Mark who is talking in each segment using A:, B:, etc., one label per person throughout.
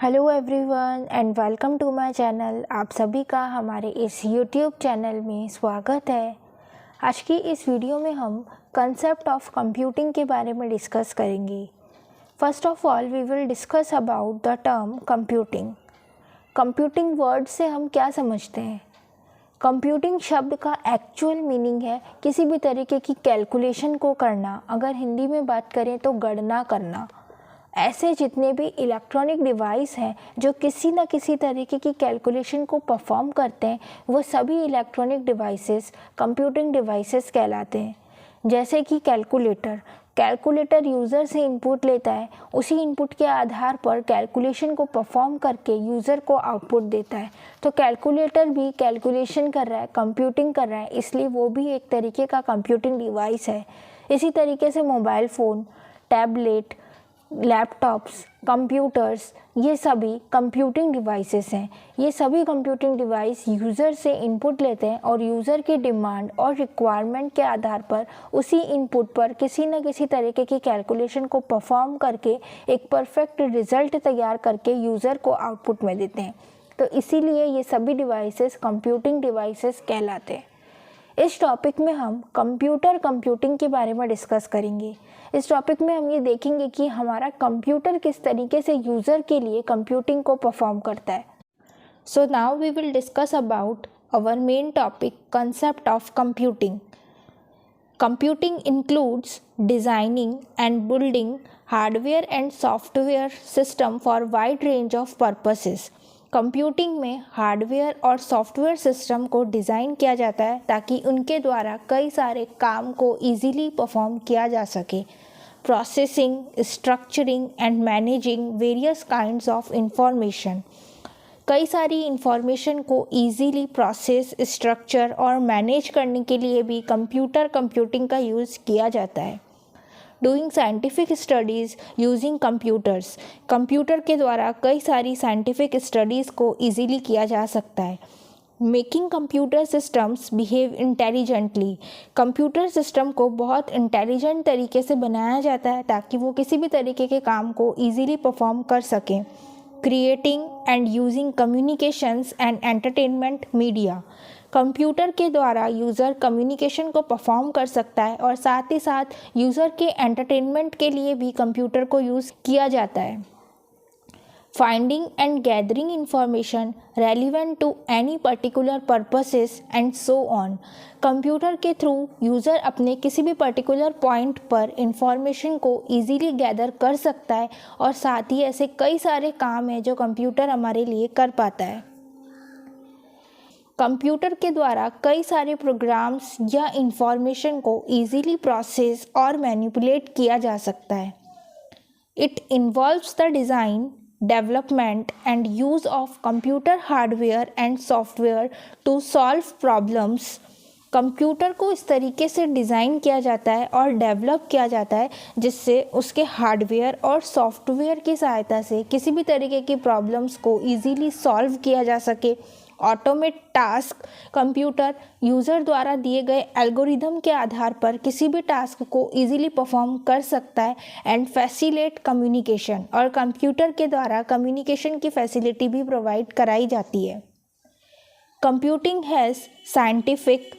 A: Hello everyone and welcome to my channel. आप सभी का हमारे इस यूट्यूब चैनल में स्वागत है। आज की इस वीडियो में हम कंसेप्ट ऑफ कंप्यूटिंग के बारे में डिस्कस करेंगे। First of all we will discuss about the term computing. Computing word से हम क्या समझते हैं? कंप्यूटिंग शब्द का एक्चुअल मीनिंग है किसी भी तरीके की कैलकुलेशन को करना। अगर हिंदी में बात करें तो गणना करना। ऐसे जितने भी इलेक्ट्रॉनिक डिवाइस हैं जो किसी न किसी तरीके की कैलकुलेशन को परफॉर्म करते हैं, वो सभी इलेक्ट्रॉनिक डिवाइसेस कंप्यूटिंग डिवाइसेस कहलाते हैं। जैसे कि कैलकुलेटर यूज़र से इनपुट लेता है, उसी इनपुट के आधार पर कैलकुलेशन को परफॉर्म करके यूज़र को आउटपुट देता है। तो कैलकुलेटर भी कैलकुलेशन कर रहा है, कंप्यूटिंग कर रहा है, इसलिए वो भी एक तरीके का कंप्यूटिंग डिवाइस है। इसी तरीके से mobile phone, tablet, laptops, computers, ये सभी कंप्यूटिंग डिवाइसेस हैं। ये सभी कंप्यूटिंग डिवाइस यूज़र से इनपुट लेते हैं और यूज़र की डिमांड और रिक्वायरमेंट के आधार पर उसी इनपुट पर किसी न किसी तरीके की कैलकुलेशन को परफॉर्म करके एक परफेक्ट रिजल्ट तैयार करके यूज़र को आउटपुट में देते हैं। तो इसीलिए ये सभी डिवाइसेस कंप्यूटिंग डिवाइसेस कहलाते हैं। इस टॉपिक में हम कंप्यूटर कंप्यूटिंग के बारे में डिस्कस करेंगे। इस टॉपिक में हम ये देखेंगे कि हमारा कंप्यूटर किस तरीके से यूज़र के लिए कंप्यूटिंग को परफॉर्म करता है। So now we will discuss about our main topic concept of computing. Computing includes designing and building hardware and software system for wide range of purposes. Computing में hardware और software system को design किया जाता है ताकि उनके द्वारा कई सारे काम को इजीली परफॉर्म किया जा सके। Processing, structuring and managing various kinds of information. कई सारी इंफॉर्मेशन को इजीली प्रोसेस, स्ट्रक्चर और मैनेज करने के लिए भी कंप्यूटिंग का यूज़ किया जाता है। Doing scientific studies using computers. Computer के द्वारा कई सारी साइंटिफिक स्टडीज़ को इजीली किया जा सकता है। Making computer systems behave intelligently. Computer system को बहुत इंटेलिजेंट तरीके से बनाया जाता है ताकि वो किसी भी तरीके के काम को इजीली परफॉर्म कर सकें। Creating and using communications and entertainment media. Computer के द्वारा यूज़र कम्युनिकेशन को परफॉर्म कर सकता है और साथ ही साथ यूज़र के एंटरटेनमेंट के लिए भी कंप्यूटर को यूज़ किया जाता है। Finding and gathering information relevant to any particular purposes and so on. Computer के थ्रू यूज़र अपने किसी भी पर्टिकुलर पॉइंट पर इंफॉर्मेशन को इजीली गैदर कर सकता है और साथ ही ऐसे कई सारे काम हैं जो कंप्यूटर हमारे लिए कर पाता है। कंप्यूटर के द्वारा कई सारे प्रोग्राम्स या इंफॉर्मेशन को इजीली प्रोसेस और मैनिपुलेट किया जा सकता है। It involves the design, development and use of computer hardware and software to solve problems. Computer को इस तरीके से डिज़ाइन किया जाता है और डेवलप किया जाता है जिससे उसके हार्डवेयर और सॉफ्टवेयर की सहायता से किसी भी तरीके की प्रॉब्लम्स को इजीली सॉल्व किया जा सके। Automate task. कंप्यूटर यूज़र द्वारा दिए गए एल्गोरिदम के आधार पर किसी भी टास्क को इजीली परफॉर्म कर सकता है। And facilitate communication. और कंप्यूटर के द्वारा कम्युनिकेशन की फैसिलिटी भी प्रोवाइड कराई जाती है। Computing has scientific,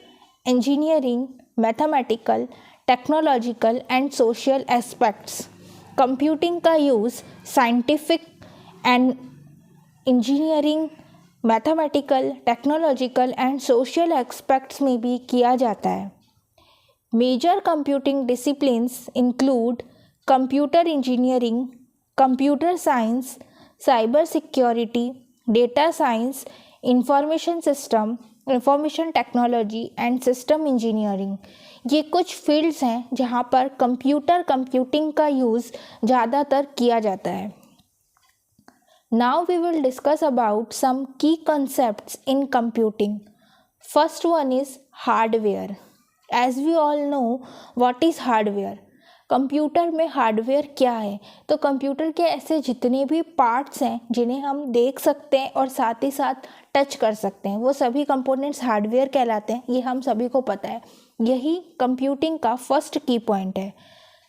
A: engineering, mathematical, technological and social aspects. Computing का use scientific and engineering, mathematical, technological and social aspects में भी किया जाता है। Major computing disciplines include computer engineering, computer science, cyber security, data science, information system, information technology and system engineering. ये कुछ fields हैं जहाँ पर कंप्यूटिंग का यूज़ ज़्यादातर किया जाता है। Now we will discuss about some key concepts in computing. First one is hardware. As we all know, what is hardware? Computer में हार्डवेयर क्या है? तो कंप्यूटर के ऐसे जितने भी पार्ट्स हैं जिन्हें हम देख सकते हैं और साथ ही साथ टच कर सकते हैं, वो सभी कंपोनेंट्स हार्डवेयर कहलाते हैं। ये हम सभी को पता है। यही कंप्यूटिंग का फर्स्ट की पॉइंट है।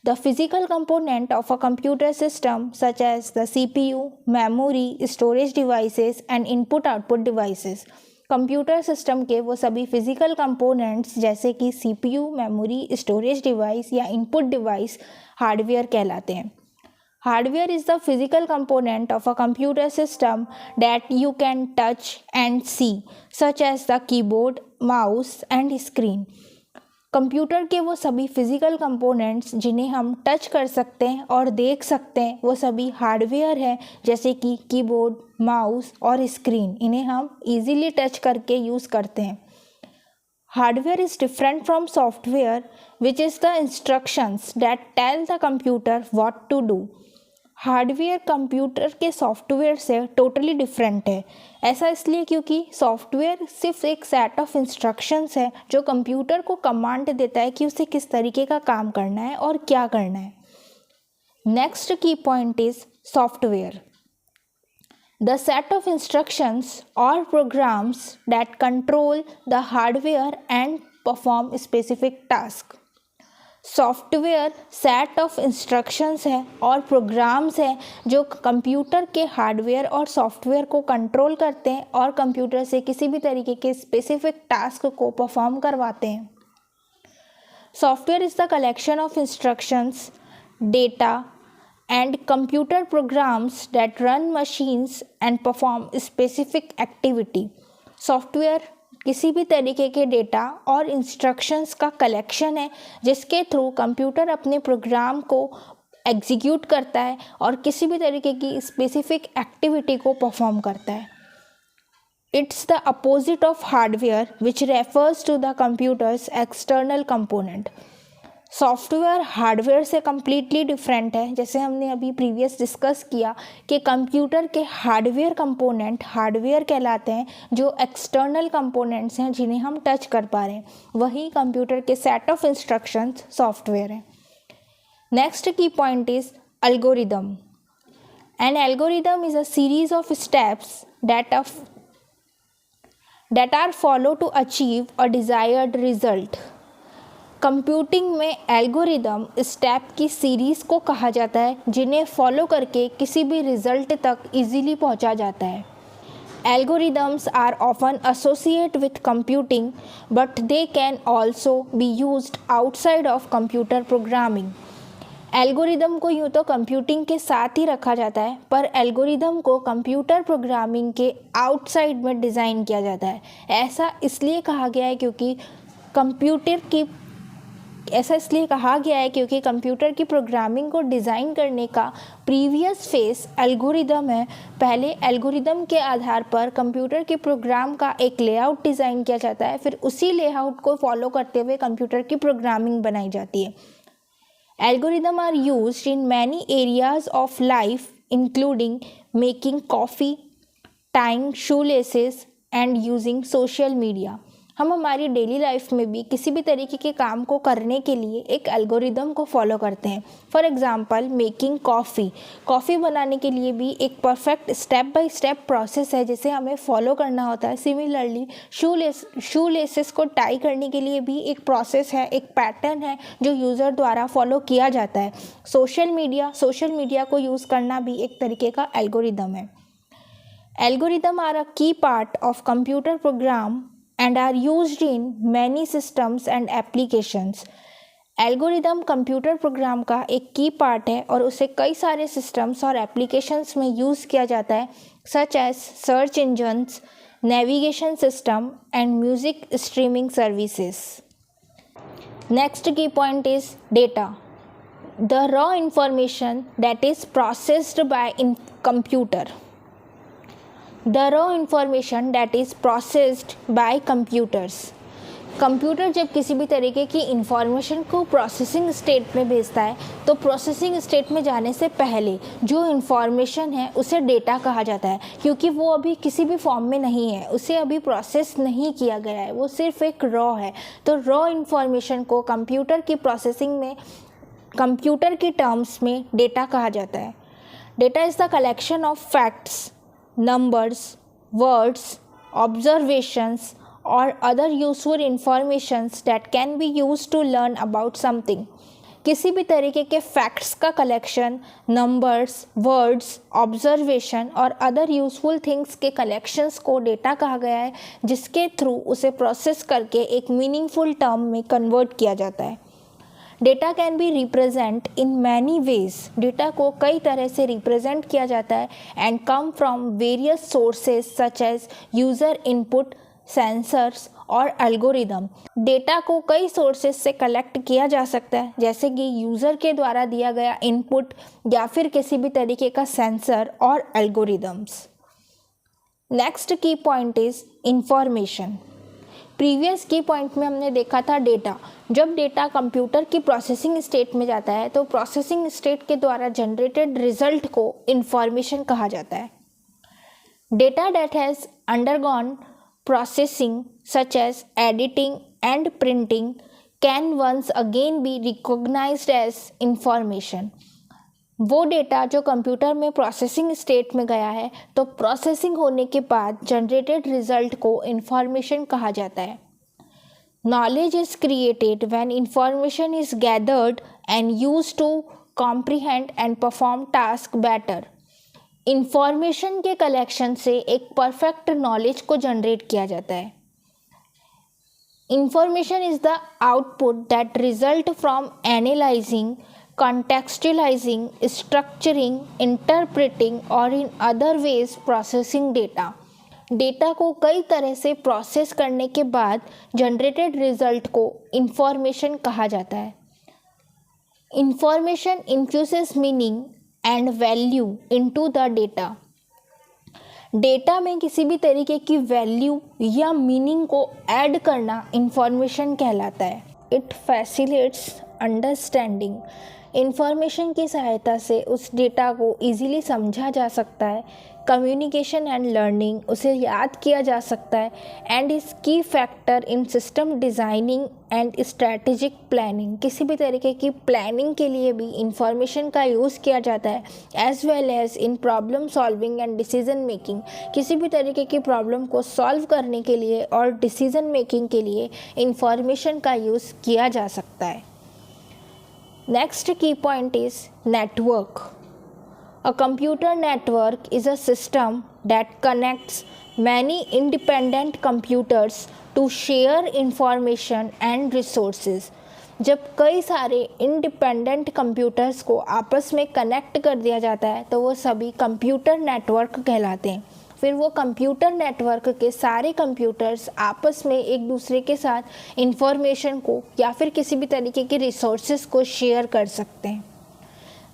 A: The physical component of a computer system such as the CPU, memory, storage devices and input-output devices. Computer system के वो सभी फिजिकल कंपोनेंट्स जैसे कि CPU, मेमोरी, स्टोरेज डिवाइस या इनपुट डिवाइस हार्डवेयर कहलाते हैं. Hardware is the physical component of a computer system that you can touch and see, such as the keyboard, mouse and screen. Computer के वो सभी physical components जिन्हें हम touch कर सकते हैं और देख सकते हैं वो सभी हार्डवेयर हैं, जैसे कि कीबोर्ड, माउस और स्क्रीन. इन्हें हम इजीली टच करके यूज़ करते हैं. Hardware is different from software, which is the instructions that tell the computer what to do. Hardware computer के सॉफ्टवेयर से टोटली डिफरेंट है. ऐसा इसलिए क्योंकि सॉफ्टवेयर सिर्फ एक सेट ऑफ इंस्ट्रक्शंस है जो कंप्यूटर को कमांड देता है कि उसे किस तरीके का काम करना है और क्या करना है. Next key point is software. The set of instructions और programs that control the hardware and perform specific task. Software set of instructions है और प्रोग्राम्स हैं जो कंप्यूटर के हार्डवेयर और सॉफ्टवेयर को कंट्रोल करते हैं और कंप्यूटर से किसी भी तरीके के स्पेसिफिक टास्क को परफॉर्म करवाते हैं. Software is the collection of instructions, data and computer programs that run machines and perform specific activity. Software किसी भी तरीके के डेटा और इंस्ट्रक्शंस का कलेक्शन है जिसके थ्रू कंप्यूटर अपने प्रोग्राम को एग्जीक्यूट करता है और किसी भी तरीके की स्पेसिफिक एक्टिविटी को परफॉर्म करता है. It's the opposite of hardware which refers to the computer's external component. Software hardware से कम्प्लीटली डिफरेंट है. जैसे हमने अभी प्रीवियस डिस्कस किया कि कंप्यूटर के हार्डवेयर कंपोनेंट हार्डवेयर कहलाते हैं जो एक्सटर्नल कंपोनेंट्स हैं जिन्हें हम टच कर पा रहे हैं. वही कंप्यूटर के सेट ऑफ इंस्ट्रक्शंस सॉफ्टवेयर हैं. Next key point is algorithm. N algorithm is a series of steps that are followed to achieve a desired result. Computing में एल्गोरिदम स्टेप की सीरीज़ को कहा जाता है जिन्हें फॉलो करके किसी भी रिजल्ट तक इजीली पहुंचा जाता है. Algorithms are often associate with computing but they can also be used outside of computer programming. Algorithm को यूँ तो कंप्यूटिंग के साथ ही रखा जाता है पर एल्गोरिदम को कंप्यूटर प्रोग्रामिंग के आउटसाइड में डिज़ाइन किया जाता है. ऐसा इसलिए कहा गया है क्योंकि कंप्यूटर की प्रोग्रामिंग को डिज़ाइन करने का प्रीवियस फेस एल्गोरिदम है. पहले एल्गोरिदम के आधार पर कंप्यूटर के प्रोग्राम का एक लेआउट डिज़ाइन किया जाता है, फिर उसी लेआउट को फॉलो करते हुए कंप्यूटर की प्रोग्रामिंग बनाई जाती है. Algorithms are used in many areas of life including making coffee, tying shoelaces and using social media. हम हमारी डेली लाइफ में भी किसी भी तरीके के काम को करने के लिए एक एल्गोरिदम को फॉलो करते हैं. फॉर एग्जांपल मेकिंग कॉफ़ी बनाने के लिए भी एक perfect step by step process है जिसे हमें फॉलो करना होता है. सिमिलरली शू लेसेस को टाई करने के लिए भी एक प्रोसेस है, एक पैटर्न है जो यूज़र द्वारा फॉलो किया जाता है. सोशल मीडिया को यूज़ करना भी एक तरीके का एल्गोरिदम है. एल्गोरिदम आर अ की part of computer program and are used in many systems and applications. Algorithm computer program का एक की पार्ट है और उसे कई सारे सिस्टम्स और एप्लीकेशंस में यूज़ किया जाता है, such as search engines, navigation system and music streaming services. Next key point is data. The raw information that is processed by computer. The raw information that is processed by computers. Computer जब किसी भी तरीके की information को processing state में भेजता है तो प्रोसेसिंग स्टेट में जाने से पहले जो इंफॉर्मेशन है उसे डेटा कहा जाता है, क्योंकि वो अभी किसी भी फॉर्म में नहीं है, उसे अभी प्रोसेस नहीं किया गया है, वो सिर्फ एक रॉ है. तो रॉ इंफॉर्मेशन को कंप्यूटर की प्रोसेसिंग में कंप्यूटर की टर्म्स में डेटा कहा जाता है. Data is the collection of facts, numbers, words, observations or other useful informations that can be used to learn about something. किसी भी तरीके के फैक्ट्स का कलेक्शन, नंबर्स, वर्ड्स, ऑब्जर्वेशन और अदर यूजफुल थिंग्स के कलेक्शंस को डेटा कहा गया है, जिसके थ्रू उसे प्रोसेस करके एक मीनिंगफुल टर्म में कन्वर्ट किया जाता है। Data can be represent in many ways. Data को कई तरह से रिप्रेजेंट किया जाता है and come from various sources such as user input, sensors और एल्गोरिदम। डेटा को कई सोर्सेज से कलेक्ट किया जा सकता है, जैसे कि यूज़र के द्वारा दिया गया इनपुट या फिर किसी भी तरीके का सेंसर और algorithms. Next key point is information. Previous की पॉइंट में हमने देखा था डेटा। जब डेटा कंप्यूटर की प्रोसेसिंग स्टेट में जाता है तो प्रोसेसिंग स्टेट के द्वारा जनरेटेड रिजल्ट को इंफॉर्मेशन कहा जाता है। Data that has undergone processing such as editing and printing can once again be recognized as information। वो डेटा जो कंप्यूटर में प्रोसेसिंग स्टेट में गया है तो प्रोसेसिंग होने के बाद जनरेटेड रिजल्ट को इंफॉर्मेशन कहा जाता है। Knowledge is created when information is gathered and used to comprehend and perform task better. Information के कलेक्शन से एक परफेक्ट नॉलेज को जनरेट किया जाता है। Information is the output that result from analysing, contextualising, structuring, interpreting और in other ways processing data. Data को कई तरह से प्रोसेस करने के बाद जनरेटेड रिजल्ट को इंफॉर्मेशन कहा जाता है। Information infuses meaning and value into the data. Data में किसी भी तरीके की वैल्यू या मीनिंग को ऐड करना इंफॉर्मेशन कहलाता है। It facilitates understanding. इंफॉर्मेशन की सहायता से उस डेटा को इजीली समझा जा सकता है। कम्युनिकेशन एंड लर्निंग, उसे याद किया जा सकता है एंड इज की factor in system designing and strategic planning. किसी भी तरीके की प्लानिंग के लिए भी इंफॉर्मेशन का यूज़ किया जाता है, as well as in problem solving and decision making. किसी भी तरीके की प्रॉब्लम को सॉल्व करने के लिए और डिसीजन मेकिंग के लिए इंफॉर्मेशन का यूज़ किया जा सकता है। Next key point is network. A computer network is a system that connects many independent computers to share information and resources। जब कई सारे इंडिपेंडेंट कंप्यूटर्स को आपस में कनेक्ट कर दिया जाता है तो वो सभी कंप्यूटर नेटवर्क कहलाते हैं। फिर वो कंप्यूटर नेटवर्क के सारे कंप्यूटर्स आपस में एक दूसरे के साथ इंफॉर्मेशन को या फिर किसी भी तरीके के रिसोर्सेज को शेयर कर सकते हैं।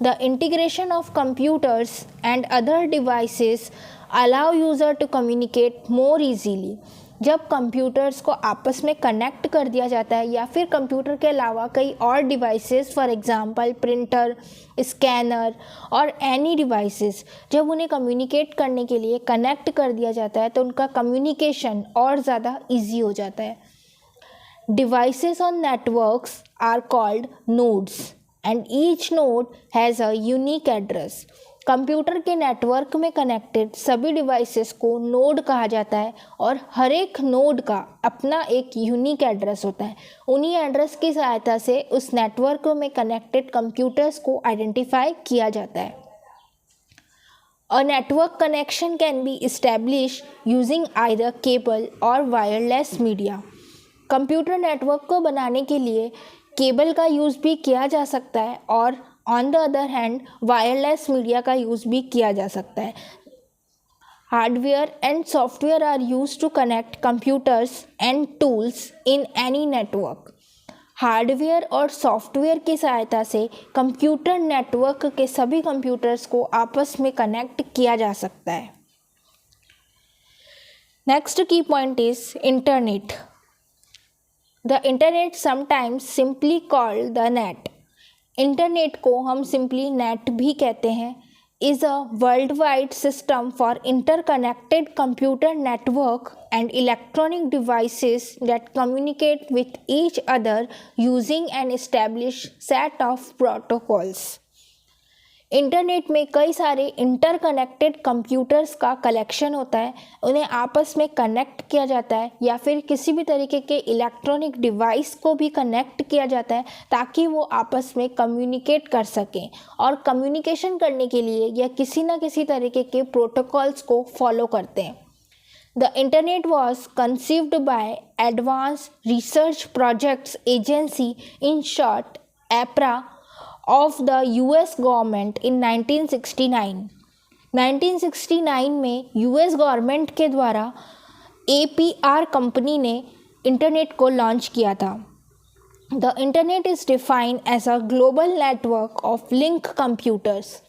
A: The integration of computers and other devices allow user to communicate more easily। जब कंप्यूटर्स को आपस में कनेक्ट कर दिया जाता है या फिर कंप्यूटर के अलावा कई और devices, for example printer, scanner और एनी डिवाइसेस, जब उन्हें कम्युनिकेट करने के लिए कनेक्ट कर दिया जाता है तो उनका कम्युनिकेशन और ज़्यादा ईजी हो जाता है। Devices on networks are called nodes and each node has a unique address। Computer के नेटवर्क में कनेक्टेड सभी डिवाइसेस को नोड कहा जाता है और हर एक नोड का अपना एक यूनिक एड्रेस होता है। उन्हीं एड्रेस की सहायता से उस नेटवर्क में कनेक्टेड कंप्यूटर्स को आइडेंटिफाई किया जाता है। A network connection can be established using either cable or wireless media। Computer network को बनाने के लिए केबल का यूज़ भी किया जा सकता है और on the other hand wireless media का यूज़ भी किया जा सकता है। Hardware and software are used to connect computers and tools in any network. Hardware और सॉफ्टवेयर की सहायता से कंप्यूटर नेटवर्क के सभी कंप्यूटर्स को आपस में कनेक्ट किया जा सकता है। Next key point is internet. The internet sometimes simply called the net। Internet को हम सिंपली नेट भी कहते हैं। is a worldwide system for interconnected computer network and electronic devices that communicate with each other using an established set of protocols। Internet में कई सारे interconnected computers का collection होता है, उन्हें आपस में कनेक्ट किया जाता है या फिर किसी भी तरीके के इलेक्ट्रॉनिक डिवाइस को भी कनेक्ट किया जाता है ताकि वो आपस में कम्युनिकेट कर सकें। और कम्युनिकेशन करने के लिए यह किसी न किसी तरीके के प्रोटोकॉल्स को फॉलो करते हैं। The internet was conceived by advance research projects agency, in short एप्रा, of the US government in 1969। 1969 में US गवर्नमेंट के द्वारा APR कंपनी ने इंटरनेट को लॉन्च किया था। The internet is defined as a global network of link computers.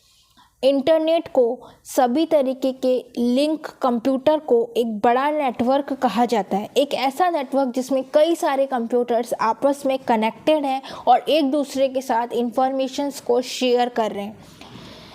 A: इंटरनेट को सभी तरीके के लिंक कंप्यूटर को एक बड़ा नेटवर्क कहा जाता है, एक ऐसा नेटवर्क जिसमें कई सारे कंप्यूटर्स आपस में कनेक्टेड हैं और एक दूसरे के साथ इंफॉर्मेशंस को शेयर कर रहे हैं।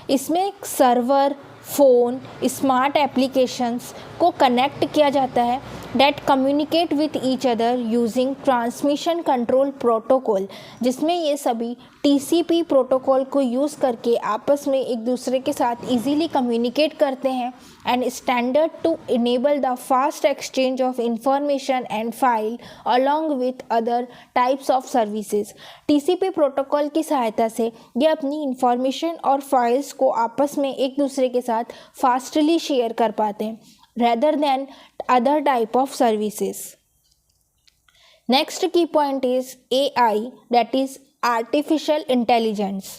A: इसमें सर्वर, फ़ोन, स्मार्ट एप्लीकेशंस को कनेक्ट किया जाता है that communicate with each other using transmission control protocol, जिसमें ये सभी TCP प्रोटोकॉल को यूज़ करके आपस में एक दूसरे के साथ इजीली कम्युनिकेट करते हैं and standard to enable the fast exchange of information and file along with other types of services. TCP protocol की सहायता से ये अपनी इंफॉर्मेशन और फाइल्स को आपस में एक दूसरे के साथ फास्टली शेयर कर पाते हैं rather than other type of services. Next key point is AI, that is artificial intelligence.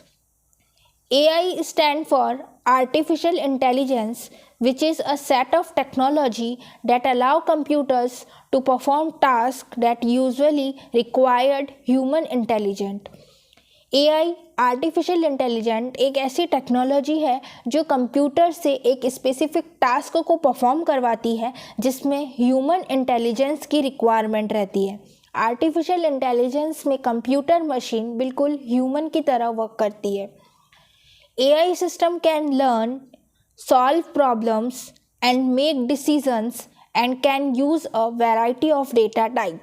A: AI stand for artificial intelligence, which is a set of technology that allow computers to perform tasks that usually required human intelligence. AI artificial intelligent एक ऐसी technology है जो computer से एक specific task को perform करवाती है जिसमें ह्यूमन इंटेलिजेंस की रिक्वायरमेंट रहती है। आर्टिफिशियल इंटेलिजेंस में कंप्यूटर मशीन बिल्कुल ह्यूमन की तरह वर्क करती है। AI system can learn, solve problems and make decisions and can use a variety of data type.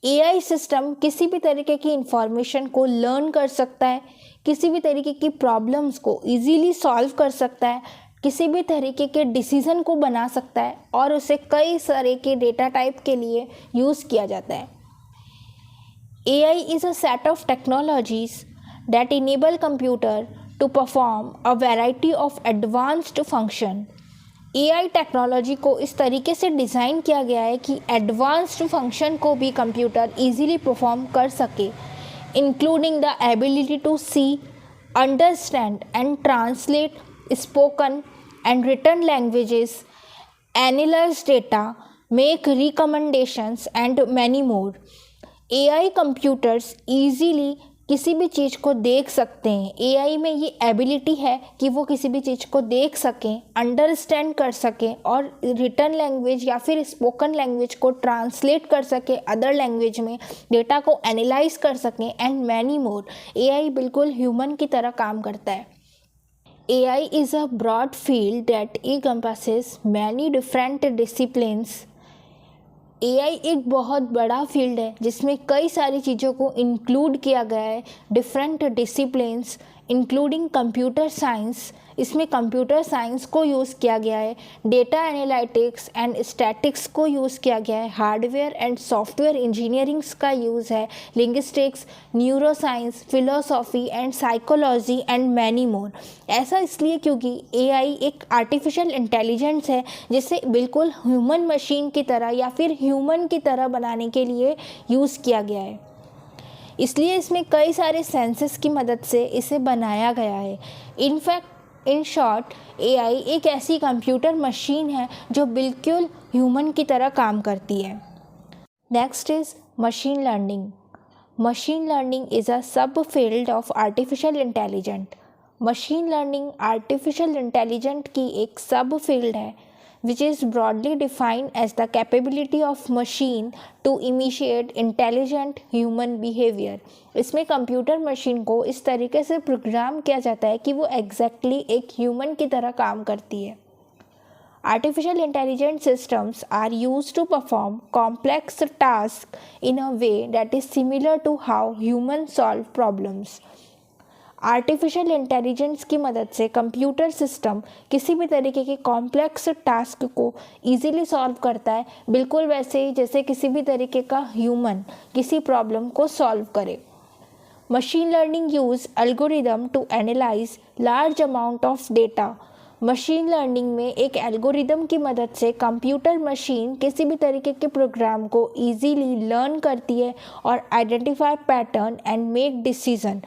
A: AI system किसी भी तरीके की इंफॉर्मेशन को लर्न कर सकता है, किसी भी तरीके की प्रॉब्लम्स को इजीली सॉल्व कर सकता है, किसी भी तरीके के डिसीजन को बना सकता है और उसे कई सारे के डेटा टाइप के लिए यूज़ किया जाता है। AI is a set of technologies that enable computer to perform a variety of advanced function। AI technology को इस तरीके से डिज़ाइन किया गया है कि एडवांस्ड फंक्शन को भी कंप्यूटर इजीली परफॉर्म कर सके, including the ability to see, understand and translate spoken and written languages, analyse data, make recommendations and many more. AI computers easily किसी भी चीज़ को देख सकते हैं। AI में ये एबिलिटी है कि वो किसी भी चीज़ को देख सकें, अंडरस्टैंड कर सकें और रिटन लैंग्वेज या फिर स्पोकन लैंग्वेज को ट्रांसलेट कर सकें अदर लैंग्वेज में, डेटा को एनालाइज कर सकें एंड मैनी मोर। AI बिल्कुल ह्यूमन की तरह काम करता है। AI is a broad field that encompasses many different disciplines. AI एक बहुत बड़ा फील्ड है जिसमें कई सारी चीज़ों को इंक्लूड किया गया है, different disciplines including computer science. इसमें कंप्यूटर साइंस को यूज़ किया गया है, डेटा एनालिटिक्स एंड स्टैटिक्स को यूज़ किया गया है, हार्डवेयर एंड सॉफ्टवेयर इंजीनियरिंग्स का यूज़ है, linguistics, neuroscience, philosophy and psychology and many मोर। ऐसा इसलिए क्योंकि AI एक आर्टिफिशियल इंटेलिजेंस है जिसे बिल्कुल ह्यूमन मशीन की तरह या फिर ह्यूमन की तरह बनाने के लिए यूज़ किया गया है, इसलिए इसमें कई सारे सेंसेस की मदद से इसे बनाया गया है। इनफैक्ट इन शॉर्ट AI एक ऐसी कंप्यूटर मशीन है जो बिल्कुल ह्यूमन की तरह काम करती है। Next is machine learning. Machine learning is a sub field of artificial intelligent. Machine learning artificial intelligent की एक सब फील्ड है which is broadly defined as the capability of machine to imitate intelligent human behavior। इसमें computer machine को इस तरीके से programme किया जाता है कि वो एग्जैक्टली एक ह्यूमन की तरह काम करती है। Artificial intelligence systems are used to perform complex tasks in a way that is similar to how humans solve problems। Artificial intelligence की मदद से कंप्यूटर सिस्टम किसी भी तरीके के कॉम्प्लेक्स टास्क को इजीली सॉल्व करता है, बिल्कुल वैसे ही जैसे किसी भी तरीके का ह्यूमन किसी प्रॉब्लम को सॉल्व करे। Machine learning use algorithm to analyse large amount of data. Machine learning में एक एल्गोरिदम की मदद से कंप्यूटर मशीन किसी भी तरीके के प्रोग्राम को इजीली लर्न करती है और identify pattern and make decision.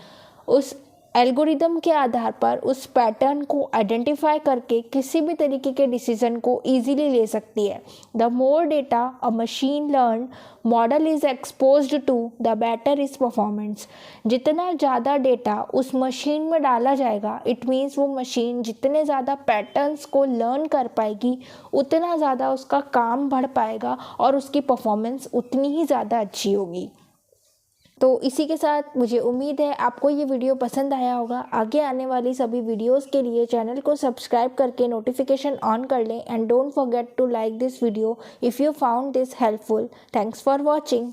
A: उस एल्गोरिदम के आधार पर उस पैटर्न को आइडेंटिफाई करके किसी भी तरीके के डिसीजन को इजीली ले सकती है। The more data a machine learn model is exposed to the better is performance. जितना ज़्यादा डेटा उस मशीन में डाला जाएगा, इट मीन्स वो मशीन जितने ज़्यादा पैटर्न्स को लर्न कर पाएगी उतना ज़्यादा उसका काम बढ़ पाएगा और उसकी परफॉर्मेंस उतनी ही ज़्यादा अच्छी होगी। तो इसी के साथ मुझे उम्मीद है आपको ये वीडियो पसंद आया होगा। आगे आने वाली सभी वीडियोस के लिए चैनल को सब्सक्राइब करके नोटिफिकेशन ऑन कर लें and don't forget to like this video if you found this helpful. Thanks for watching.